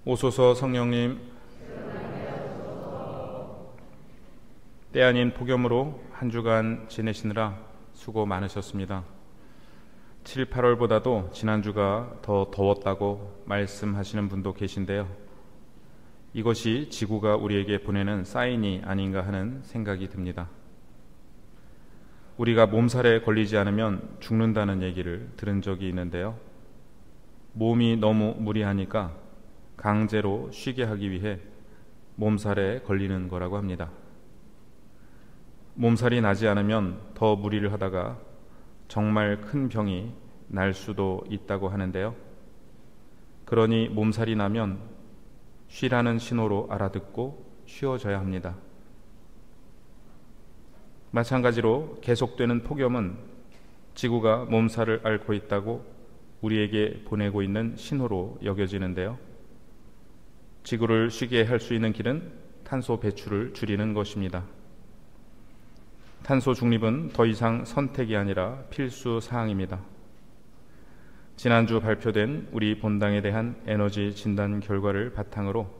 오소서 성령님, 때 아닌 폭염으로 한 주간 지내시느라 수고 많으셨습니다. 7, 8월보다도 지난주가 더 더웠다고 말씀하시는 분도 계신데요. 이것이 지구가 우리에게 보내는 사인이 아닌가 하는 생각이 듭니다. 우리가 몸살에 걸리지 않으면 죽는다는 얘기를 들은 적이 있는데요. 몸이 너무 무리하니까 강제로 쉬게 하기 위해 몸살에 걸리는 거라고 합니다. 몸살이 나지 않으면 더 무리를 하다가 정말 큰 병이 날 수도 있다고 하는데요. 그러니 몸살이 나면 쉬라는 신호로 알아듣고 쉬어져야 합니다. 마찬가지로 계속되는 폭염은 지구가 몸살을 앓고 있다고 우리에게 보내고 있는 신호로 여겨지는데요. 지구를 쉬게 할 수 있는 길은 탄소 배출을 줄이는 것입니다. 탄소 중립은 더 이상 선택이 아니라 필수 사항입니다. 지난주 발표된 우리 본당에 대한 에너지 진단 결과를 바탕으로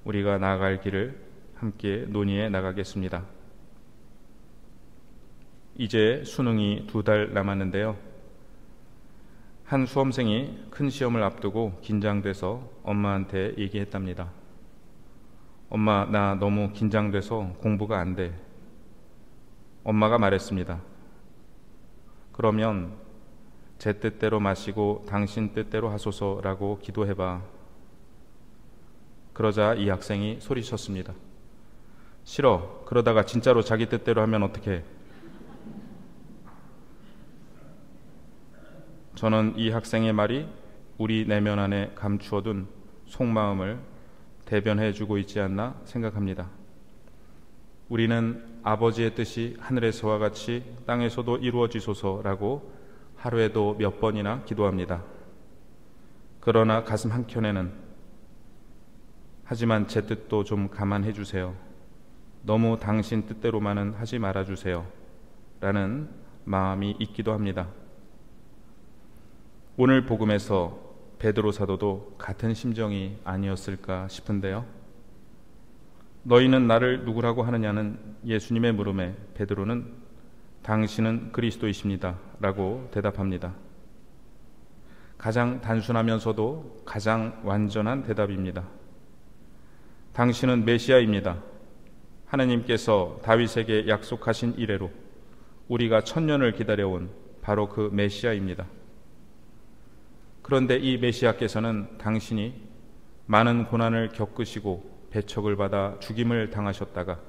우리가 나아갈 길을 함께 논의해 나가겠습니다. 이제 수능이 2달 남았는데요. 한 수험생이 큰 시험을 앞두고 긴장돼서 엄마한테 얘기했답니다. 엄마, 나 너무 긴장돼서 공부가 안 돼. 엄마가 말했습니다. 그러면 제 뜻대로 마시고 당신 뜻대로 하소서라고 기도해봐. 그러자 이 학생이 소리쳤습니다. 싫어. 그러다가 진짜로 자기 뜻대로 하면 어떡해. 저는 이 학생의 말이 우리 내면 안에 감추어둔 속마음을 대변해주고 있지 않나 생각합니다. 우리는 아버지의 뜻이 하늘에서와 같이 땅에서도 이루어지소서라고 하루에도 몇 번이나 기도합니다. 그러나 가슴 한켠에는 하지만 제 뜻도 좀 감안해 주세요. 너무 당신 뜻대로만은 하지 말아주세요. 라는 마음이 있기도 합니다. 오늘 복음에서 베드로 사도도 같은 심정이 아니었을까 싶은데요. 너희는 나를 누구라고 하느냐는 예수님의 물음에 베드로는 당신은 그리스도이십니다 라고 대답합니다. 가장 단순하면서도 가장 완전한 대답입니다. 당신은 메시아입니다. 하나님께서 다윗에게 약속하신 이래로 우리가 1000년을 기다려온 바로 그 메시아입니다. 그런데 이 메시아께서는 당신이 많은 고난을 겪으시고 배척을 받아 죽임을 당하셨다가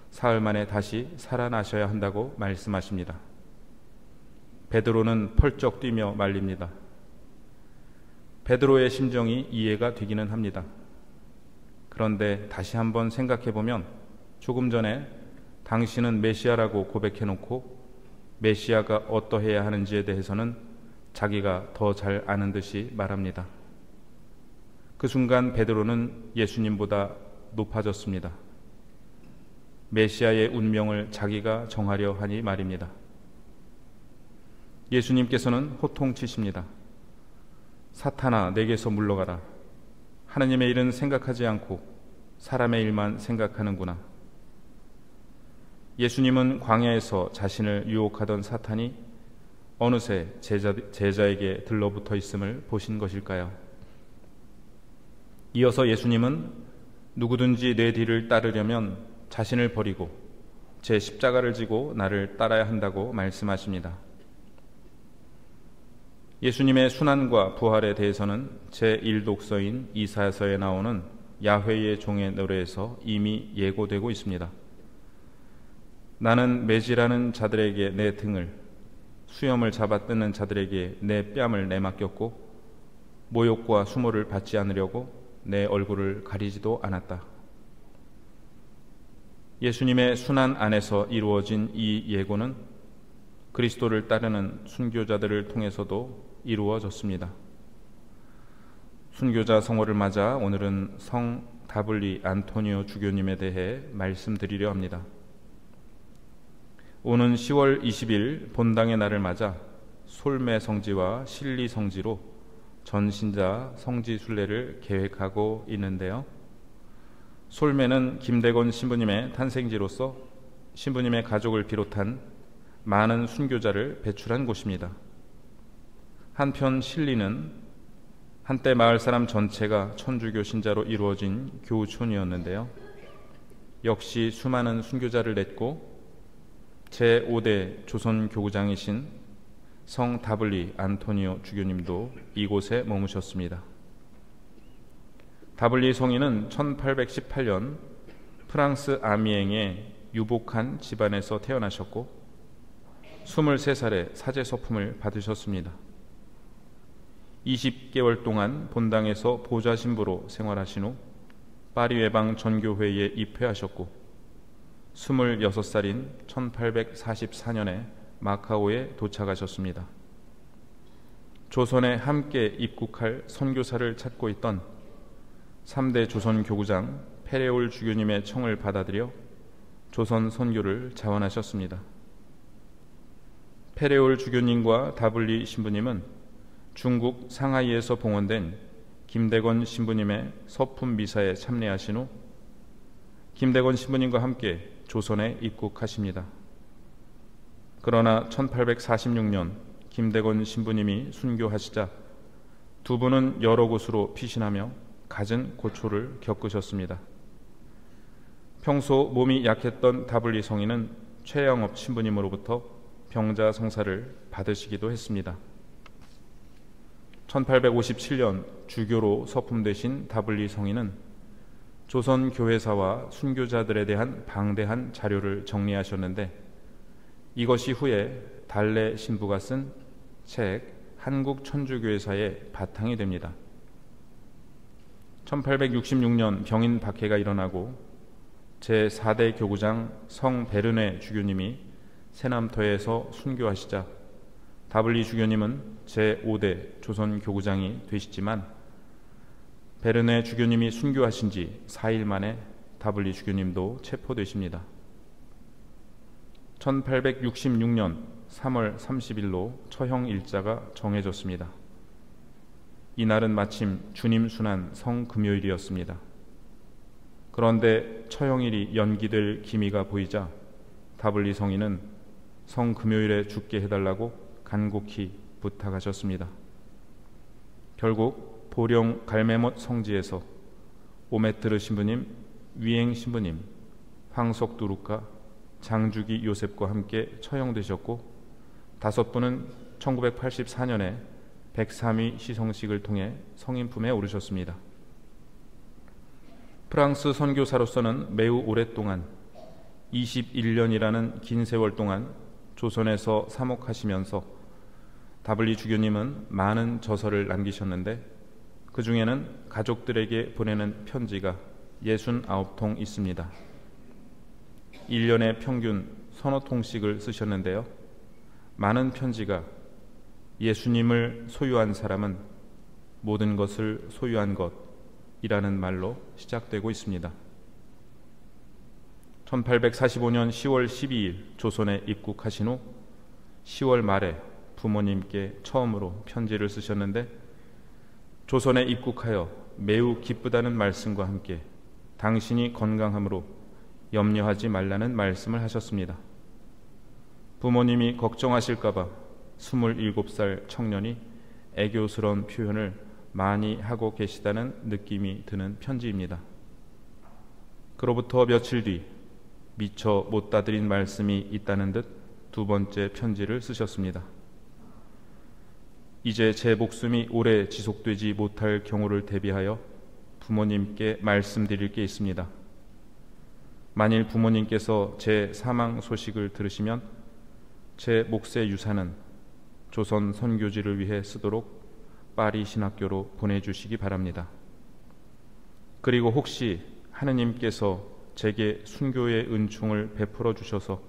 사흘 만에 다시 살아나셔야 한다고 말씀하십니다. 베드로는 펄쩍 뛰며 말립니다. 베드로의 심정이 이해가 되기는 합니다. 그런데 다시 한번 생각해보면 조금 전에 당신은 메시아라고 고백해놓고 메시아가 어떠해야 하는지에 대해서는 자기가 더 잘 아는 듯이 말합니다. 그 순간 베드로는 예수님보다 높아졌습니다. 메시아의 운명을 자기가 정하려 하니 말입니다. 예수님께서는 호통치십니다. 사탄아, 내게서 물러가라. 하나님의 일은 생각하지 않고 사람의 일만 생각하는구나. 예수님은 광야에서 자신을 유혹하던 사탄이 어느새 제자에게 들러붙어 있음을 보신 것일까요? 이어서 예수님은 누구든지 내 뒤를 따르려면 자신을 버리고 제 십자가를 지고 나를 따라야 한다고 말씀하십니다. 예수님의 순환과 부활에 대해서는 제1독서인 이사야서에 나오는 야훼의 종의 노래에서 이미 예고되고 있습니다. 나는 매질하는 자들에게 내 등을, 수염을 잡아 뜯는 자들에게 내 뺨을 내맡겼고 모욕과 수모를 받지 않으려고 내 얼굴을 가리지도 않았다. 예수님의 순환 안에서 이루어진 이 예고는 그리스도를 따르는 순교자들을 통해서도 이루어졌습니다. 순교자 성호를 맞아 오늘은 성 다블리 안토니오 주교님에 대해 말씀드리려 합니다. 오는 10월 20일 본당의 날을 맞아 솔매 성지와 실리 성지로 전신자 성지 순례를 계획하고 있는데요. 솔매는 김대건 신부님의 탄생지로서 신부님의 가족을 비롯한 많은 순교자를 배출한 곳입니다. 한편 신리는 한때 마을 사람 전체가 천주교 신자로 이루어진 교촌이었는데요. 역시 수많은 순교자를 냈고 제5대 조선 교구장이신 성 다블리 안토니오 주교님도 이곳에 머무셨습니다. 다블리 성인은 1818년 프랑스 아미eng의 유복한 집안에서 태어나셨고 23살에 사제 서품을 받으셨습니다. 20개월 동안 본당에서 보좌 신부로 생활하신 후 파리 외방 전교회에 입회하셨고 26살인 1844년에 마카오에 도착하셨습니다. 조선에 함께 입국할 선교사를 찾고 있던 3대 조선 교구장 페레올 주교님의 청을 받아들여 조선 선교를 자원하셨습니다. 페레올 주교님과 다블리 신부님은 중국 상하이에서 봉헌된 김대건 신부님의 서품 미사에 참례하신 후 김대건 신부님과 함께 조선에 입국하십니다. 그러나 1846년 김대건 신부님이 순교하시자 두 분은 여러 곳으로 피신하며 갖은 고초를 겪으셨습니다. 평소 몸이 약했던 다블리 성인은 최영업 신부님으로부터 병자 성사를 받으시기도 했습니다. 1857년 주교로 서품되신 다블리 성인은 조선 교회사와 순교자들에 대한 방대한 자료를 정리하셨는데 이것이 후에 달래 신부가 쓴 책 한국 천주교회사의 바탕이 됩니다. 1866년 병인 박해가 일어나고 제4대 교구장 성 베르네 주교님이 세남터에서 순교하시자 다블리 주교님은 제5대 조선 교구장이 되시지만 베르네 주교님이 순교하신 지 4일 만에 다블리 주교님도 체포되십니다. 1866년 3월 30일로 처형 일자가 정해졌습니다. 이날은 마침 주님 순환 성금요일이었습니다. 그런데 처형일이 연기될 기미가 보이자 다블리 성인은 성금요일에 죽게 해달라고 간곡히 부탁하셨습니다. 결국 보령 갈매못 성지에서 오메트르 신부님, 위행 신부님, 황석두루카, 장주기 요셉과 함께 처형되셨고 5분은 1984년에 103위 시성식을 통해 성인품에 오르셨습니다. 프랑스 선교사로서는 매우 오랫동안 21년이라는 긴 세월 동안 조선에서 사목하시면서 다블리 주교님은 많은 저서를 남기셨는데 그 중에는 가족들에게 보내는 편지가 69통 있습니다. 1년에 평균 서너 통씩을 쓰셨는데요. 많은 편지가 예수님을 소유한 사람은 모든 것을 소유한 것이라는 말로 시작되고 있습니다. 1845년 10월 12일 조선에 입국하신 후 10월 말에 부모님께 처음으로 편지를 쓰셨는데 조선에 입국하여 매우 기쁘다는 말씀과 함께 당신이 건강함으로 염려하지 말라는 말씀을 하셨습니다. 부모님이 걱정하실까봐 27살 청년이 애교스러운 표현을 많이 하고 계시다는 느낌이 드는 편지입니다. 그로부터 며칠 뒤 미처 못 다드린 말씀이 있다는 듯 두 번째 편지를 쓰셨습니다. 이제 제 목숨이 오래 지속되지 못할 경우를 대비하여 부모님께 말씀드릴 게 있습니다. 만일 부모님께서 제 사망 소식을 들으시면 제 몫의 유산은 조선 선교지를 위해 쓰도록 파리 신학교로 보내주시기 바랍니다. 그리고 혹시 하느님께서 제게 순교의 은총을 베풀어 주셔서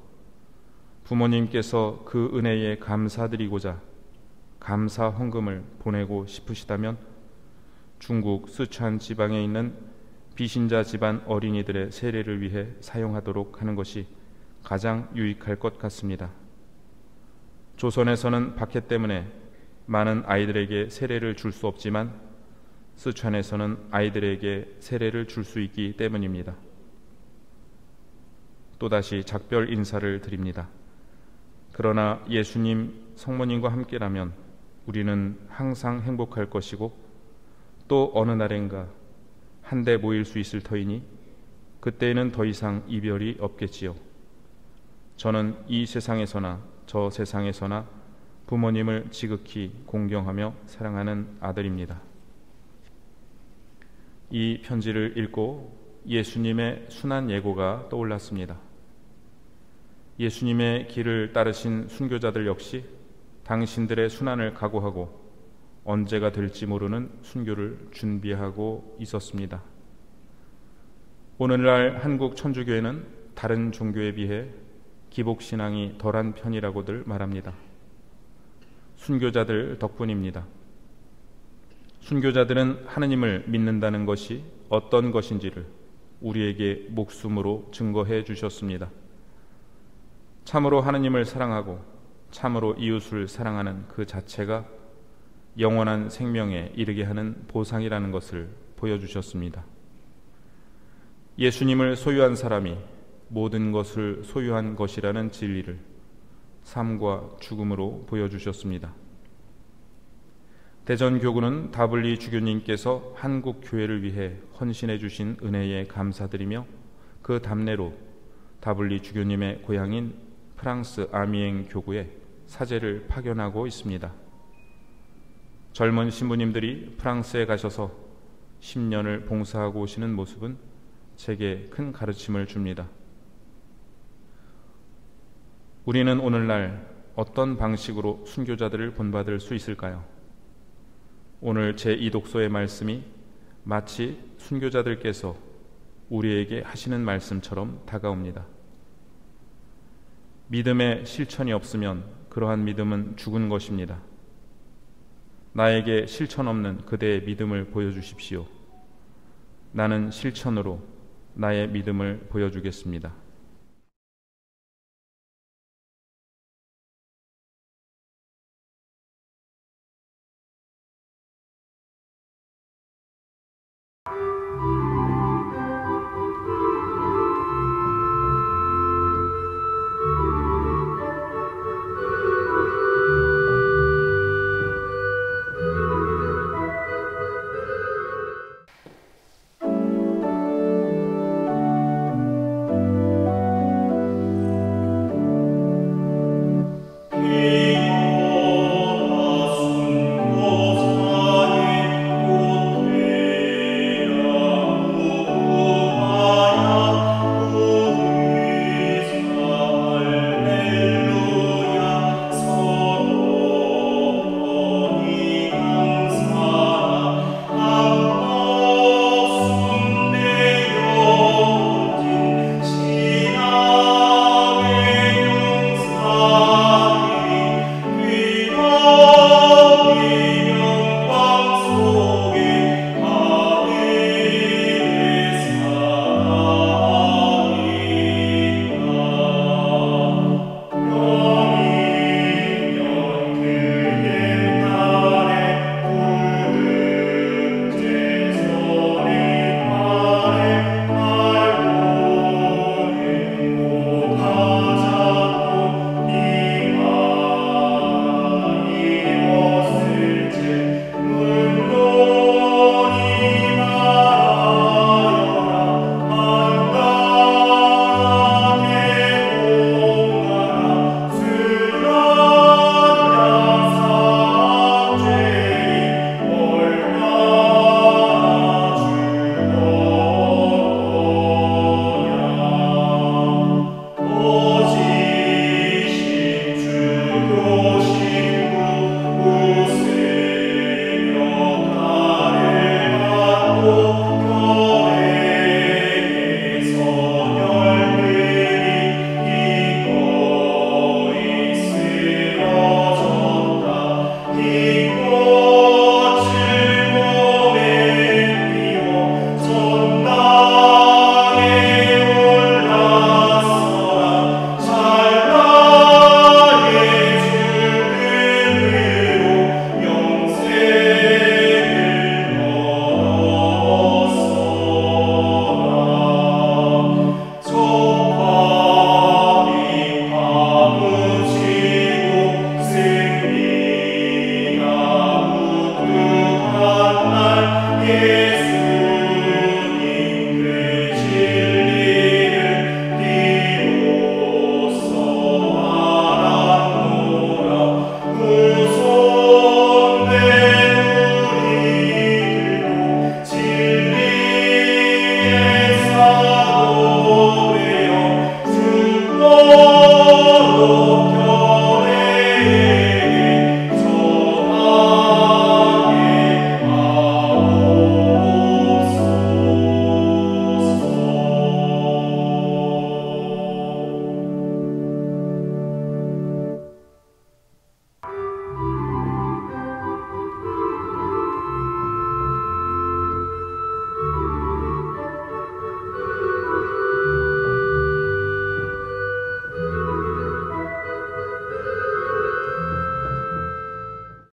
부모님께서 그 은혜에 감사드리고자 감사 헌금을 보내고 싶으시다면 중국 쓰촨 지방에 있는 비신자 집안 어린이들의 세례를 위해 사용하도록 하는 것이 가장 유익할 것 같습니다. 조선에서는 박해 때문에 많은 아이들에게 세례를 줄 수 없지만 스촨에서는 아이들에게 세례를 줄 수 있기 때문입니다. 또다시 작별 인사를 드립니다. 그러나 예수님 성모님과 함께라면 우리는 항상 행복할 것이고 또 어느 날엔가 한데 모일 수 있을 터이니 그때에는 더 이상 이별이 없겠지요. 저는 이 세상에서나 저 세상에서나 부모님을 지극히 공경하며 사랑하는 아들입니다. 이 편지를 읽고 예수님의 순한 예고가 떠올랐습니다. 예수님의 길을 따르신 순교자들 역시 당신들의 순환을 각오하고 언제가 될지 모르는 순교를 준비하고 있었습니다. 오늘날 한국 천주교회는 다른 종교에 비해 기복신앙이 덜한 편이라고들 말합니다. 순교자들 덕분입니다. 순교자들은 하느님을 믿는다는 것이 어떤 것인지를 우리에게 목숨으로 증거해 주셨습니다. 참으로 하느님을 사랑하고 참으로 이웃을 사랑하는 그 자체가 영원한 생명에 이르게 하는 보상이라는 것을 보여주셨습니다. 예수님을 소유한 사람이 모든 것을 소유한 것이라는 진리를 삶과 죽음으로 보여주셨습니다. 대전교구는 다블리 주교님께서 한국 교회를 위해 헌신해 주신 은혜에 감사드리며 그 답례로 다블리 주교님의 고향인 프랑스 아미엥 교구에 사제를 파견하고 있습니다. 젊은 신부님들이 프랑스에 가셔서 10년을 봉사하고 오시는 모습은 제게 큰 가르침을 줍니다. 우리는 오늘날 어떤 방식으로 순교자들을 본받을 수 있을까요? 오늘 제2 독서의 말씀이 마치 순교자들께서 우리에게 하시는 말씀처럼 다가옵니다. 믿음의 실천이 없으면 그러한 믿음은 죽은 것입니다. 나에게 실천 없는 그대의 믿음을 보여주십시오. 나는 실천으로 나의 믿음을 보여주겠습니다.